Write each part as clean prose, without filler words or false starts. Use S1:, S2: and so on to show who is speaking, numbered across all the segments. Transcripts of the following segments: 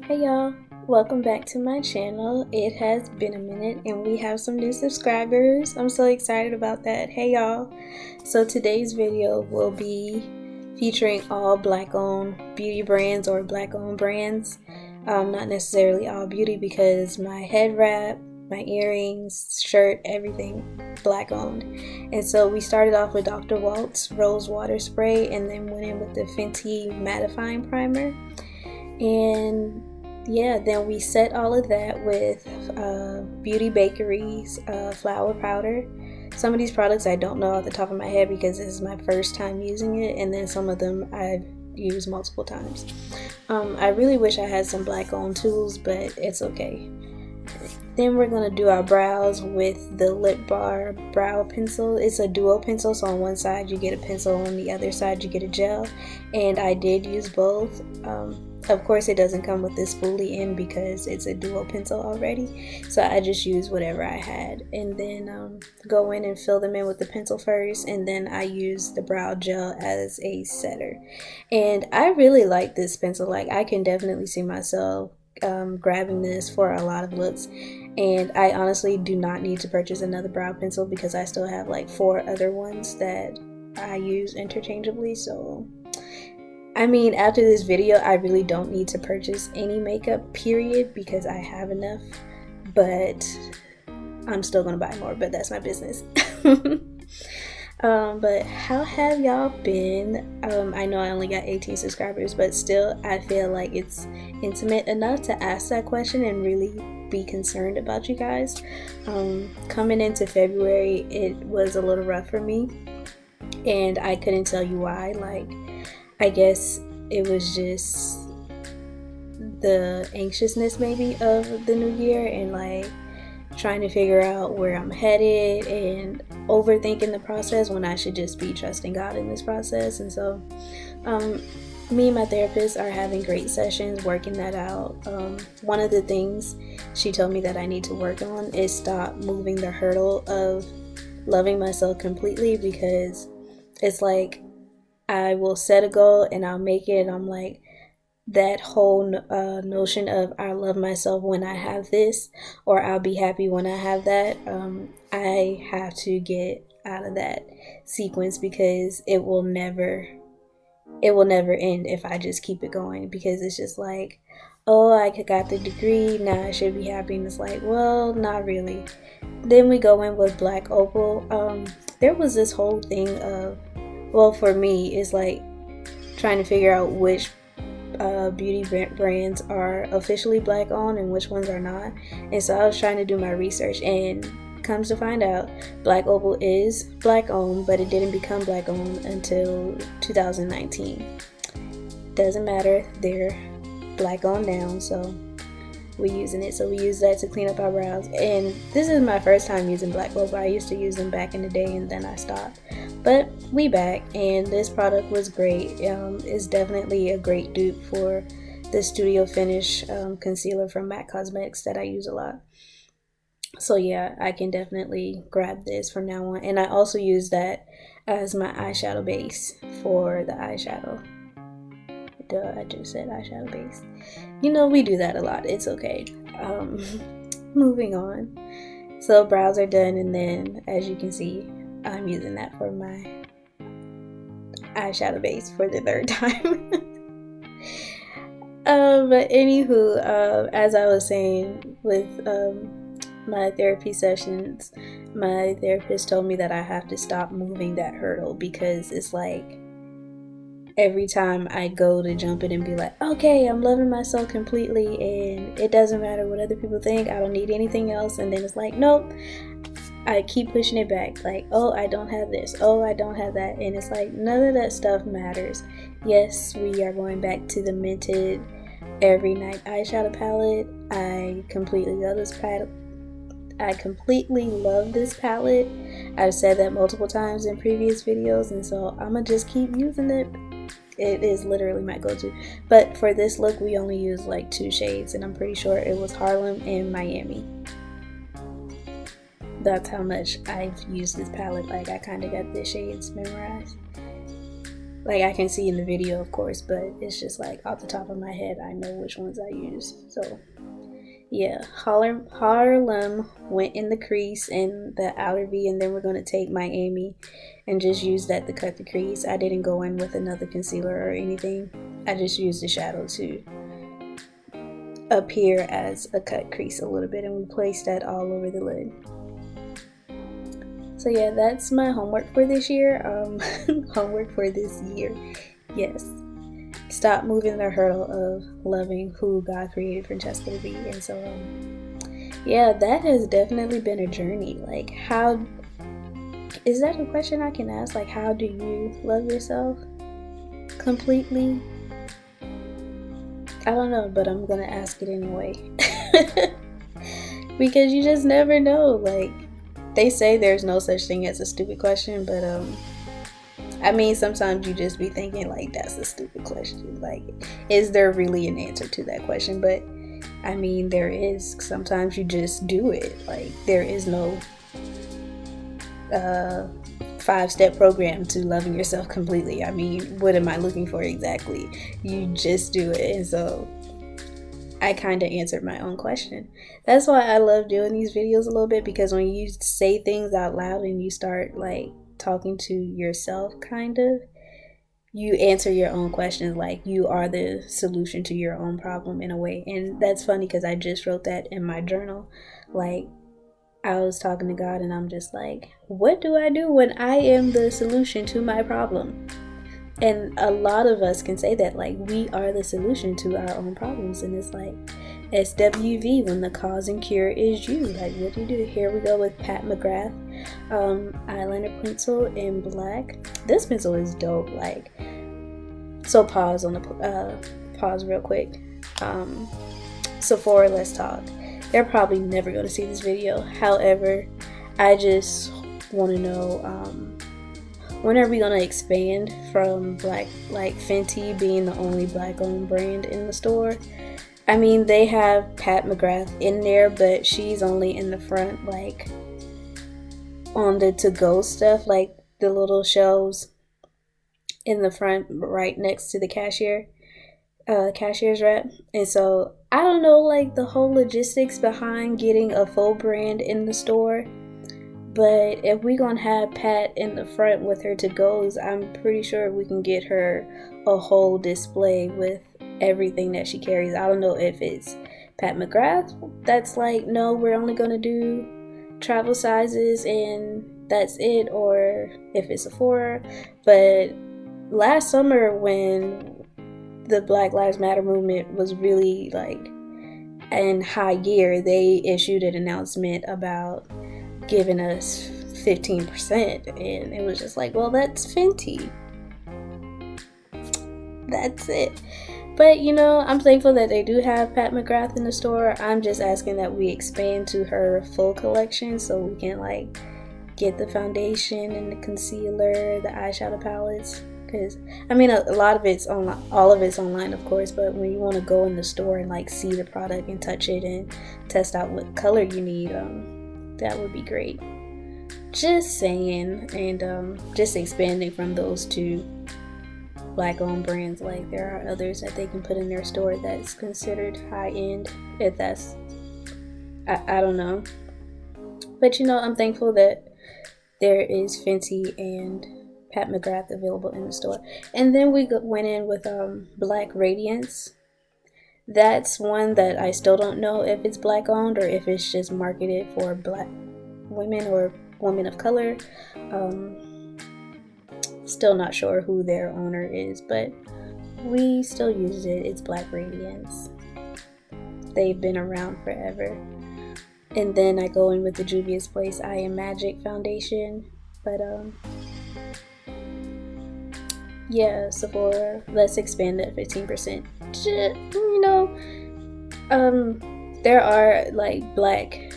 S1: Hey y'all, welcome back to my channel. It has been a minute and we have some new subscribers. I'm so excited about that. Hey y'all. So today's video will be featuring all black owned beauty brands or black owned brands. Not necessarily all beauty because my head wrap, my earrings, shirt, everything black owned. And so we started off with Dr. Walt's Rose Water Spray and then went in with the Fenty Mattifying Primer. And yeah, then we set all of that with Beauty Bakery's flour powder. Some of these products I don't know off the top of my head because this is my first time using it, and then some of them I've used multiple times. I really wish I had some black owned tools, but it's okay. Then we're going to do our brows with the Lip Bar brow pencil. It's a duo pencil, so on one side you get a pencil, on the other side you get a gel, and I did use both. Of course it doesn't come with this spoolie in because it's a duo pencil already, so I just used whatever I had, and then go in and fill them in with the pencil first, and then I use the brow gel as a setter. And I really like this pencil. Like, I can definitely see myself grabbing this for a lot of looks, and I honestly do not need to purchase another brow pencil because I still have like 4 other ones that I use interchangeably. So I mean, after this video I really don't need to purchase any makeup, period, because I have enough, but I'm still gonna buy more, but that's my business. But how have y'all been? I know I only got 18 subscribers, but still I feel like it's intimate enough to ask that question and really be concerned about you guys. Coming into February, it was a little rough for me, and I couldn't tell you why. Like, I guess it was just the anxiousness maybe of the new year, and like trying to figure out where I'm headed and overthinking the process when I should just be trusting God in this process. And so me and my therapist are having great sessions working that out. One of the things she told me that I need to work on is stop moving the hurdle of loving myself completely, because it's like I will set a goal and I'll make it, and I'm like, that whole notion of I love myself when I have this, or I'll be happy when I have that, I have to get out of that sequence because it will never end if I just keep it going. Because it's just like, oh, I got the degree, now I should be happy, and it's like, well, not really. Then we go in with Black Opal. There was this whole thing of, well, for me, it's like trying to figure out which beauty brands are officially black owned and which ones are not. And so I was trying to do my research, and comes to find out Black Opal is black owned, but it didn't become black owned until 2019. Doesn't matter, they're black owned now, so we're using it. So we use that to clean up our brows, and this is my first time using Black Opal. I used to use them back in the day and then I stopped, but we back, and this product was great. It's definitely a great dupe for the Studio Finish concealer from MAC Cosmetics that I use a lot. So yeah, I can definitely grab this from now on, and I also use that as my eyeshadow base for the eyeshadow. Duh, I just said eyeshadow base. You know, we do that a lot. It's okay. Moving on. So brows are done, and then as you can see, I'm using that for my eyeshadow base for the 3rd time. But anywho, as I was saying with my therapy sessions, my therapist told me that I have to stop moving that hurdle, because it's like every time I go to jump it and be like, okay, I'm loving myself completely and it doesn't matter what other people think, I don't need anything else, and then it's like, nope, I keep pushing it back, like, oh, I don't have this, oh, I don't have that, and it's like, none of that stuff matters. Yes, we are going back to the Mented Every Night eyeshadow palette. I completely love this palette. I've said that multiple times in previous videos, and so I'm gonna just keep using it. It is literally my go-to. But for this look, we only used like 2 shades, and I'm pretty sure it was Harlem and Miami. That's how much I've used this palette. Like, I kind of got the shades memorized. Like, I can see in the video, of course, but it's just like off the top of my head, I know which ones I use. So yeah, Harlem went in the crease and the outer V, and then we're going to take Miami and just use that to cut the crease. I didn't go in with another concealer or anything. I just used the shadow to appear as a cut crease a little bit, and we placed that all over the lid. So yeah, that's my homework for this year. Homework for this year, yes. Stop moving the hurdle of loving who God created Francesca to be. And so yeah, that has definitely been a journey. Like, how is that a question I can ask? Like, how do you love yourself completely? I don't know, but I'm gonna ask it anyway. Because you just never know. Like, they say there's no such thing as a stupid question, but I mean, sometimes you just be thinking like, that's a stupid question. Like, is there really an answer to that question? But I mean, there is. Sometimes you just do it. Like, there is no 5-step program to loving yourself completely. I mean, what am I looking for exactly? You just do it. And so I kind of answered my own question. That's why I love doing these videos a little bit, because when you say things out loud and you start like talking to yourself, kind of, you answer your own questions. Like, you are the solution to your own problem in a way. And that's funny because I just wrote that in my journal. Like, I was talking to God and I'm just like, what do I do when I am the solution to my problem? And a lot of us can say that, like, we are the solution to our own problems. And it's like SWV, when the cause and cure is you. Like, what do you do? Here we go with Pat Mcgrath eyeliner pencil in black. This pencil is dope. Like, so pause real quick. Sephora, let's talk. They're probably never going to see this video. However, I just want to know, when are we going to expand from like Fenty being the only black owned brand in the store? I mean, they have Pat Mcgrath in there, but she's only in the front, like on the to-go stuff, like the little shelves in the front right next to the cashier's rep. And so I don't know, like, the whole logistics behind getting a full brand in the store. But if we gonna have Pat in the front with her to-goes, I'm pretty sure we can get her a whole display with everything that she carries. I don't know if it's Pat Mcgrath that's like, no, we're only gonna do travel sizes and that's it, or if it's Sephora. But last summer, when the Black Lives Matter movement was really like in high gear, they issued an announcement about giving us 15%, and it was just like, well, that's Fenty, that's it. But you know, I'm thankful that they do have Pat Mcgrath in the store. I'm just asking that we expand to her full collection so we can like get the foundation and the concealer, the eyeshadow palettes. Because I mean, a lot of it's online, all of it's online, of course, but when you want to go in the store and like see the product and touch it and test out what color you need, that would be great. Just saying. And just expanding from those two black owned brands, like there are others that they can put in their store that's considered high end, if that's, I don't know. But you know, I'm thankful that there is Fenty and Pat Mcgrath available in the store. And then we went in with Black Radiance. That's one that I still don't know if it's black owned or if it's just marketed for black women or women of color. Still not sure who their owner is, but we still use it. It's Black Radiance. They've been around forever. And then I go in with the Juvia's Place I Am Magic foundation. But yeah, Sephora, let's expand that 15%. You know, there are like black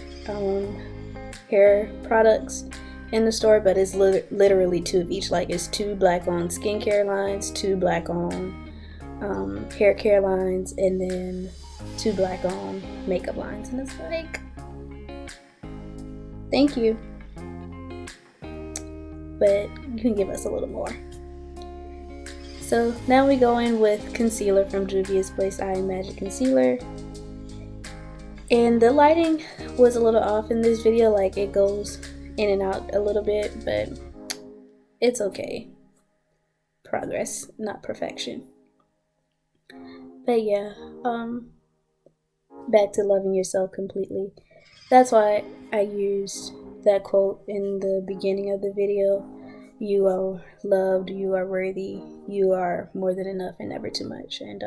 S1: hair products in the store, but it's literally two of each. Like, it's 2 black owned skincare lines, 2 black owned hair care lines, and then 2 black owned makeup lines. And it's like, thank you, but you can give us a little more. So now we go in with concealer from Juvia's Place Eye Magic Concealer. And the lighting was a little off in this video, like it goes in and out a little bit, but it's okay. Progress, not perfection. But yeah, back to loving yourself completely. That's why I used that quote in the beginning of the video. You are loved, you are worthy, you are more than enough and never too much. And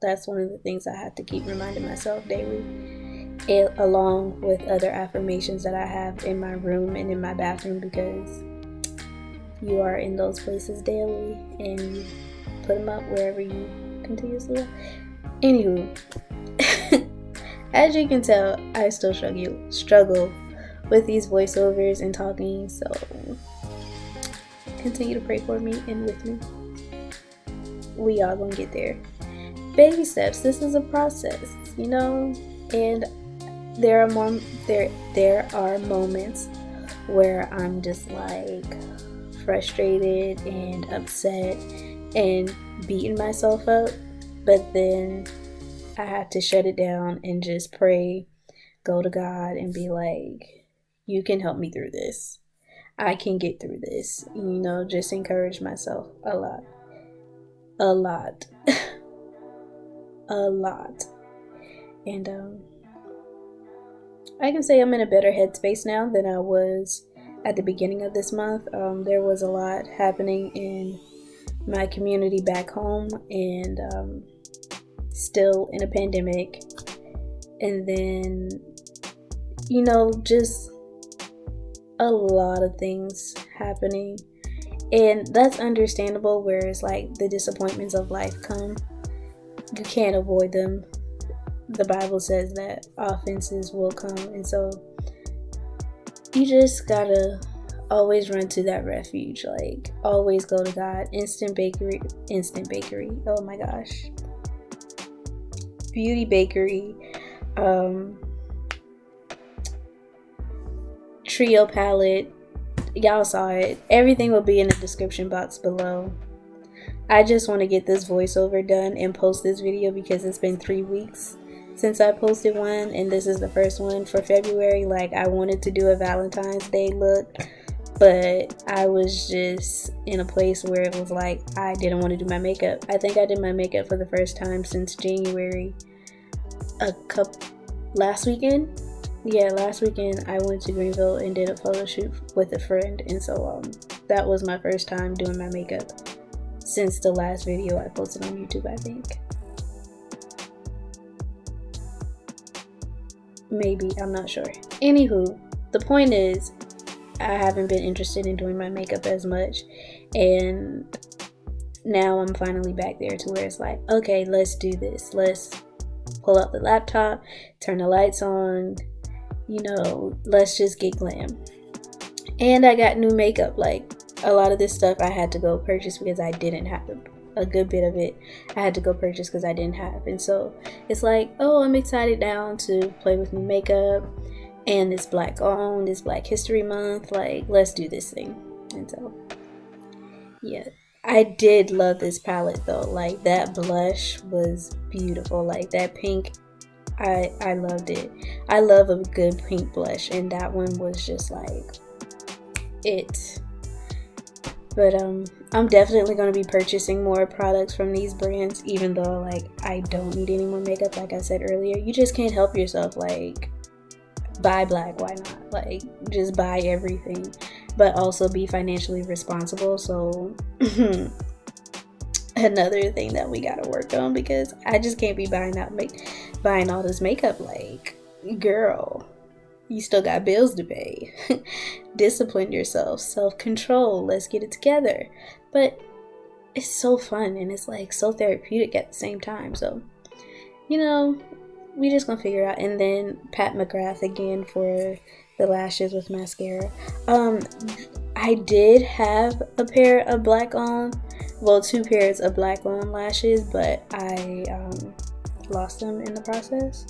S1: that's one of the things I have to keep reminding myself daily, along with other affirmations that I have in my room and in my bathroom, because you are in those places daily and you put them up wherever you continuously are. Anywho, as you can tell, I still struggle with these voiceovers and talking, so continue to pray for me and with me. We all gonna get there. Baby steps. This is a process, you know, and there are moments where I'm just like frustrated and upset and beating myself up, but then I have to shut it down and just pray, go to God and be like, you can help me through this. I can get through this. You know, just encourage myself a lot. A lot. And I can say I'm in a better headspace now than I was at the beginning of this month. There was a lot happening in my community back home, and still in a pandemic, and then, you know, just a lot of things happening, and that's understandable. Whereas like the disappointments of life come, you can't avoid them. The Bible says that offenses will come, and so you just gotta always run to that refuge. Like, always go to God. Instant bakery. Oh my gosh. Beauty bakery. Trio palette. Y'all saw it. Everything will be in the description box below. I just want to get this voiceover done and post this video because it's been 3 weeks since I posted one, and this is the first one for February. Like, I wanted to do a Valentine's Day look, but I was just in a place where it was like I didn't want to do my makeup. I think I did my makeup for the first time since January. Last weekend. Yeah, last weekend I went to Greenville and did a photo shoot with a friend, and so that was my first time doing my makeup since the last video I posted on YouTube, I think. Maybe, I'm not sure. Anywho, the point is, I haven't been interested in doing my makeup as much, and now I'm finally back there to where it's like, okay, let's do this. Let's pull out the laptop, turn the lights on, you know, let's just get glam. And I got new makeup. Like, a lot of this stuff I had to go purchase because I didn't have a good bit of it. I had to go purchase because I didn't have. And so it's like, oh, I'm excited now to play with new makeup, and it's Black owned, it's Black History Month. Like, let's do this thing. And so yeah, I did love this palette though. Like, that blush was beautiful. Like, that pink, I loved it. I love a good pink blush, and that one was just like it. But I'm definitely going to be purchasing more products from these brands, even though like I don't need any more makeup. Like I said earlier, you just can't help yourself. Like, buy Black, why not? Like, just buy everything, but also be financially responsible. So another thing that we gotta work on, because I just can't be buying all this makeup. Like, girl, you still got bills to pay. Discipline yourself, self-control, let's get it together. But it's so fun, and it's like so therapeutic at the same time. So, you know, we just gonna figure it out. And then pat Mcgrath again for the lashes with mascara. I did have a pair of black on, well, 2 pairs of black on lashes, but I lost them in the process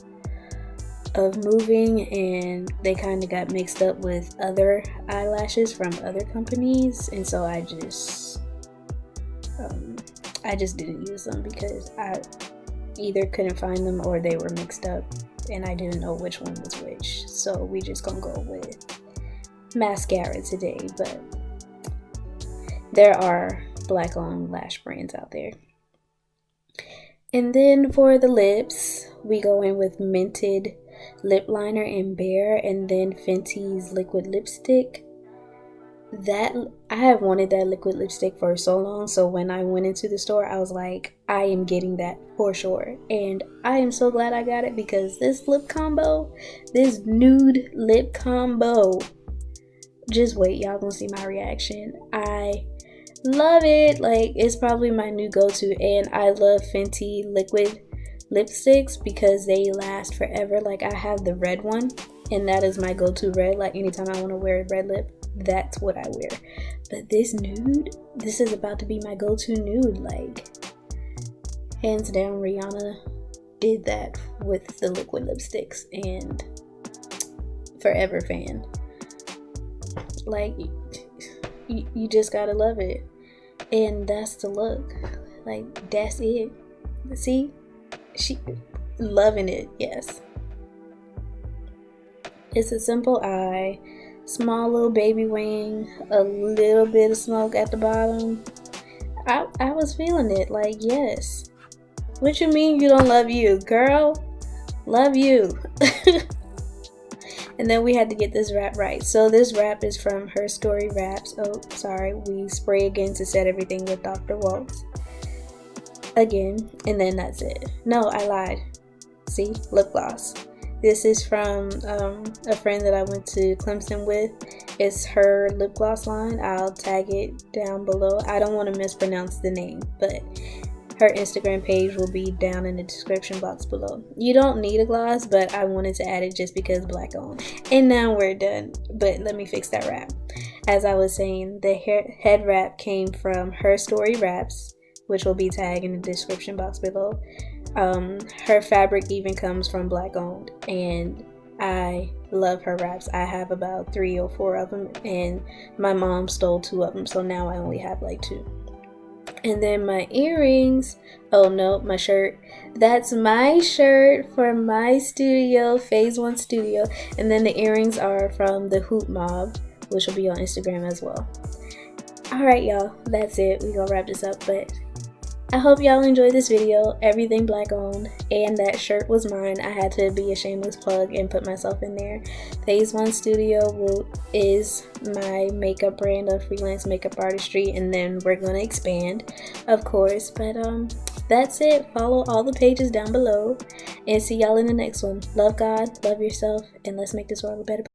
S1: of moving, and they kind of got mixed up with other eyelashes from other companies, and so I just I just didn't use them because I either couldn't find them or they were mixed up and I didn't know which one was which. So we just gonna go with mascara today, but there are black owned lash brands out there. And then for the lips, we go in with Mented Lip Liner in Bare, and then Fenty's liquid lipstick. That I have wanted that liquid lipstick for so long, so when I went into the store I was like, I am getting that for sure, and I am so glad I got it because this lip combo, this nude lip combo, just wait, y'all gonna see my reaction. I love it. Like, it's probably my new go-to, and I love Fenty liquid lipsticks because they last forever. Like, I have the red one and that is my go-to red. Like, anytime I want to wear a red lip, that's what I wear. But this nude, this is about to be my go-to nude. Like, hands down, Rihanna did that with the liquid lipsticks, and forever fan. Like, you just gotta love it, and that's the look. Like, that's it. See, she loving it. Yes, it's a simple eye, small little baby wing, a little bit of smoke at the bottom. I was feeling it. Like, yes. What you mean you don't love you, girl? Love you. And then we had to get this wrap right. So this wrap is from Her Story Wraps. Oh, sorry. We spray again to set everything with Dr. Waltz. Again. And then that's it. No, I lied. See? Lip gloss. This is from a friend that I went to Clemson with. It's her lip gloss line. I'll tag it down below. I don't want to mispronounce the name, but her Instagram page will be down in the description box below. You don't need a gloss, but I wanted to add it just because black owned. And now we're done. But let me fix that wrap. As I was saying, the head wrap came from Her Story Wraps, which will be tagged in the description box below. Her fabric even comes from black owned, and I love her wraps. I have about 3 or 4 of them, and my mom stole 2 of them, so now I only have like 2. And then my earrings, oh no, my shirt, that's my shirt for my studio, Phase 1 Studio. And then the earrings are from the Hoop Mob, which will be on Instagram as well. Alright y'all, that's it. We gonna wrap this up, but I hope y'all enjoyed this video. Everything black owned, and that shirt was mine. I had to be a shameless plug and put myself in there. Phase 1 Studio is my makeup brand of freelance makeup artistry, and then we're gonna expand, of course. But that's it. Follow all the pages down below, and see y'all in the next one. Love God, love yourself, and let's make this world a better place.